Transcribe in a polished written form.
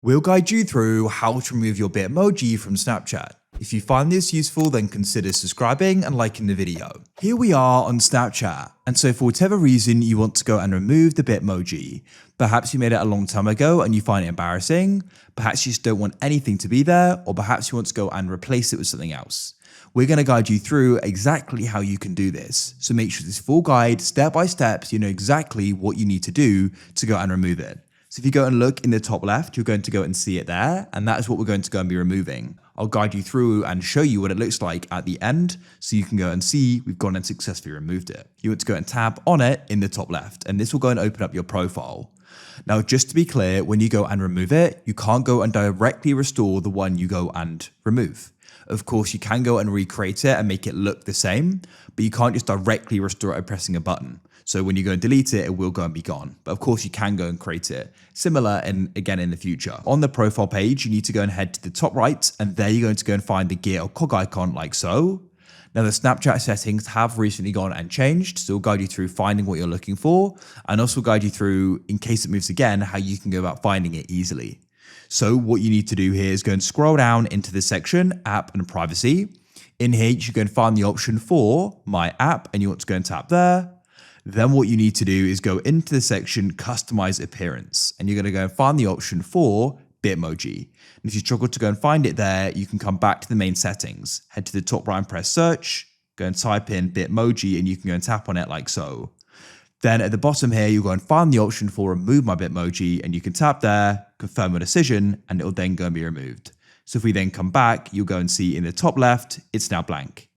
We'll guide you through how to remove your Bitmoji from Snapchat. If you find this useful, then consider subscribing and liking the video. Here we are on Snapchat, and so for whatever reason you want to go and remove the Bitmoji, perhaps you made it a long time ago and you find it embarrassing, perhaps you just don't want anything to be there, or perhaps you want to go and replace it with something else. We're going to guide you through exactly how you can do this. So make sure this full guide, step by step, so you know exactly what you need to do to go and remove it. So if you go and look in the top left, you're going to go and see it there, and that is what we're going to go and be removing. I'll guide you through and show you what it looks like at the end, so you can go and see we've gone and successfully removed it. You want to go and tap on it in the top left, and this will go and open up your profile. Now, just to be clear, when you go and remove it, you can't go and directly restore the one you go and remove. Of course, you can go and recreate it and make it look the same, but you can't just directly restore it by pressing a button. So when you go and delete it, it will go and be gone. But of course, you can go and create it. Similar and again in the future. On the profile page, you need to go and head to the top right, and there you're going to go and find the gear or cog icon like so. Now the Snapchat settings have recently gone and changed, so we'll guide you through finding what you're looking for, and also guide you through, in case it moves again, how you can go about finding it easily. So what you need to do here is go and scroll down into this section, app and privacy. In here, you go and find the option for my app, and you want to go and tap there. Then what you need to do is go into the section customize appearance, and you're going to go and find the option for Bitmoji. And if you struggle to go and find it there, you can come back to the main settings, head to the top right and press search, go and type in Bitmoji, and you can go and tap on it like so. Then at the bottom here, you'll go and find the option for remove my Bitmoji, and you can tap there, confirm your decision, and it'll then go and be removed. So if we then come back, you'll go and see in the top left, it's now blank.